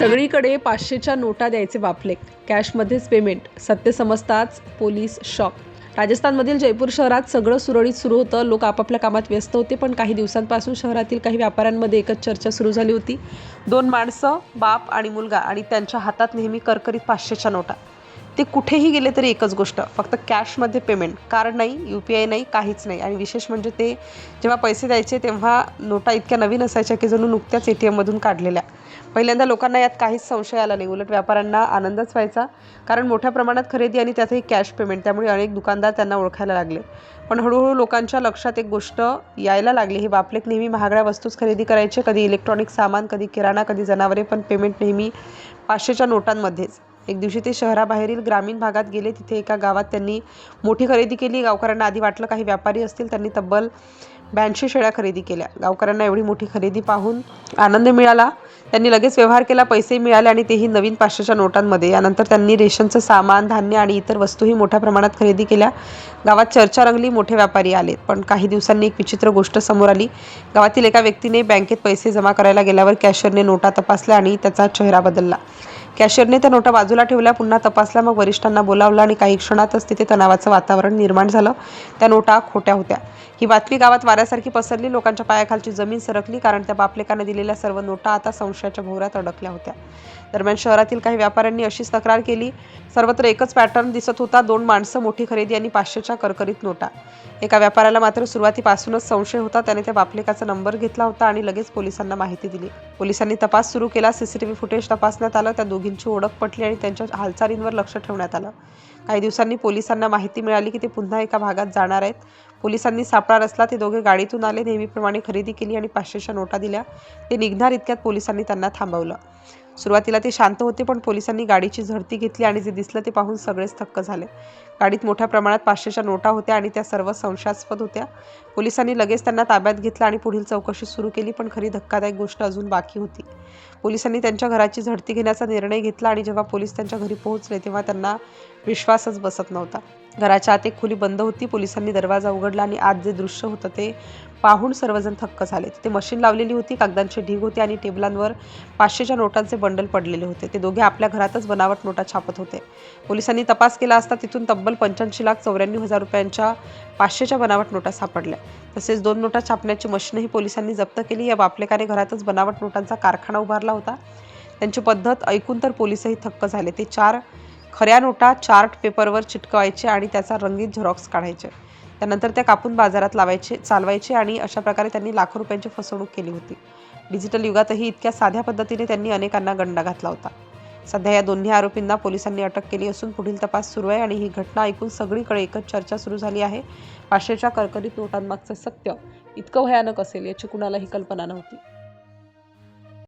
सगळीकडे 500च्या नोटा द्यायचे बापले, कॅशमध्येच पेमेंट. सत्य समजताच पोलीस शॉक. राजस्थानमधील जयपूर शहरात सगळं सुरळीत सुरू होतं. लोक आपापल्या कामात व्यस्त होते. पण काही दिवसांपासून शहरातील काही व्यापाऱ्यांमध्ये एकच चर्चा सुरू झाली होती. 2 माणसं, बाप आणि मुलगा, आणि त्यांच्या हातात नेहमी करकरीत 500च्या नोटा. ते कुठेही गेले तरी एकच गोष्ट, फक्त कॅशमध्ये पेमेंट. कार्ड नाही, UPI नाही, काहीच नाही. आणि विशेष म्हणजे ते जेव्हा पैसे द्यायचे तेव्हा नोटा इतक्या नवीन असायच्या की जणू नुकत्याच ATMमधून काढलेल्या. पहिल्यांदा लोकांना यात काहीच संशय आला नाही. उलट व्यापाऱ्यांना आनंदच व्हायचा, कारण मोठ्या प्रमाणात खरेदी आणि त्यातही कॅश पेमेंट. त्यामुळे अनेक दुकानदार त्यांना ओळखायला लागले. पण हळूहळू लोकांच्या लक्षात एक गोष्ट यायला लागली. हे बापलेक नेहमी महागड्या वस्तूच खरेदी करायचे. कधी इलेक्ट्रॉनिक सामान, कधी किराणा, कधी जनावरे, पण पेमेंट नेहमी 500च्या नोटांमध्येच. एक दिवशी ते शहराबाहेरील ग्रामीण भागात गेले. तिथे एका गावात त्यांनी मोठी खरेदी केली. गावकऱ्यांना आधी वाटलं काही व्यापारी असतील. त्यांनी तब्बल 82 शेळ्या खरेदी केल्या. गावकऱ्यांना एवढी मोठी खरेदी पाहून आनंद मिळाला. त्यांनी लगेच व्यवहार केला. पैसेही मिळाले, आणि तेही नवीन 500च्या नोटांमध्ये. यानंतर त्यांनी रेशनचं सामान, धान्य आणि इतर वस्तूही मोठ्या प्रमाणात खरेदी केल्या. गावात चर्चा रंगली. मोठे व्यापारी आले. पण काही दिवसांनी एक विचित्र गोष्ट समोर आली. गावातील एका व्यक्तीने बँकेत पैसे जमा करायला गेल्यावर कॅशियरने नोटा तपासल्या आणि त्याचा चेहरा बदलला. कॅशियरने त्या नोटा बाजूला ठेवल्या, पुन्हा तपासल्या, मग वरिष्ठांना बोलावलं, आणि काही क्षणातच तिथे तणावाचं वातावरण निर्माण झालं. त्या नोटा खोट्या होत्या. ही बातमी गावात वाऱ्यासारखी पसरली. लोकांच्या पायाखालची जमीन सरकली, कारण त्या बापलेकाने दिलेल्या सर्व नोटा आता संशयाच्या भोवऱ्यात अडकल्या होत्या. दरम्यान शहरातील काही व्यापाऱ्यांनी अशीच तक्रार केली. सर्वत्र एकच पॅटर्न दिसत होता: 2 माणसं, मोठी खरेदी आणि 500च्या करकरीत नोटा. एका व्यापाऱ्याला मात्र सुरुवातीपासूनच संशय होता. त्याने त्या बापलेकाचा नंबर घेतला होता आणि लगेच पोलिसांना माहिती दिली. पोलिसांनी तपास सुरू केला. CCTV फुटेज तपासण्यात आलं. त्या दोघींची ओळख पटली आणि त्यांच्या हालचालींवर लक्ष ठेवण्यात आलं. काही दिवसांनी पोलिसांना माहिती मिळाली की ते पुन्हा एका भागात जाणार आहेत. पोलिसांनी सापळा रचला. ते दोघे गाडीतून आले, नेहमीप्रमाणे खरेदी केली आणि 500च्या नोटा दिल्या. ते निघणार इतक्यात पोलिसांनी त्यांना थांबवलं. सुरुवातीला ते शांत होते, पण पोलिसांनी गाडीची झडती घेतली आणि जे दिसलं ते पाहून सगळेच थक्क झाले. गाडीत मोठ्या प्रमाणात 500च्या नोटा होत्या आणि त्या सर्व संशयास्पद होत्या. पोलिसांनी लगेच त्यांना ताब्यात घेतलं आणि पुढील चौकशी सुरू केली. पण खरी धक्कादायक गोष्ट अजून बाकी होती. पोलिसांनी त्यांच्या घराची झडती घेण्याचा निर्णय घेतला, आणि जेव्हा पोलीस त्यांच्या घरी पोहोचले तेव्हा त्यांना विश्वासच बसत नव्हता. घराच्या आत एक खोली बंद होती. पोलिसांनी दरवाजा उघडला आणि आत जे दृश्य होतं ते पाहून सर्वजण थक्क झाले. तिथे मशीन लावलेली होती, कागदांचे ढीग होते आणि टेबलांवर 500च्या नोटांचे बंडल पडलेले होते. ते दोघे आपल्या घरातच बनावट नोटा छापत होते. पोलिसांनी तपास केला असता तिथून तब्बल 85,94,000 रुपयांच्या 500च्या बनावट नोटा सापडल्या. तसेच 2 नोटा छापण्याची मशीनही पोलिसांनी जप्त केली. या बापलेकाने घरातच बनावट नोटांचा कारखाना उभारला होता. त्यांची पद्धत ऐकून तर पोलिसही थक्क झाले. ते 4 खऱ्या नोटा चार्ट पेपरवर चिटकवायचे आणि त्याचा रंगीत झेरॉक्स काढायचे. त्यानंतर त्या कापून बाजारात चालवायचे, आणि अशा प्रकारे त्यांनी लाखो रुपयांची फसवणूक केली होती. डिजिटल युगातही इतक्या साध्या पद्धतीने त्यांनी अनेकांना गंडा घातला होता. सध्या या दोन्ही आरोपींना पोलिसांनी अटक केली असून पुढील तपास सुरू आहे. आणि ही घटना ऐकून सगळीकडे एकच चर्चा सुरू झाली आहे: 500च्या करकरीत नोटांमागचं सत्य इतकं भयानक असेल याची कुणालाही कल्पना नव्हती.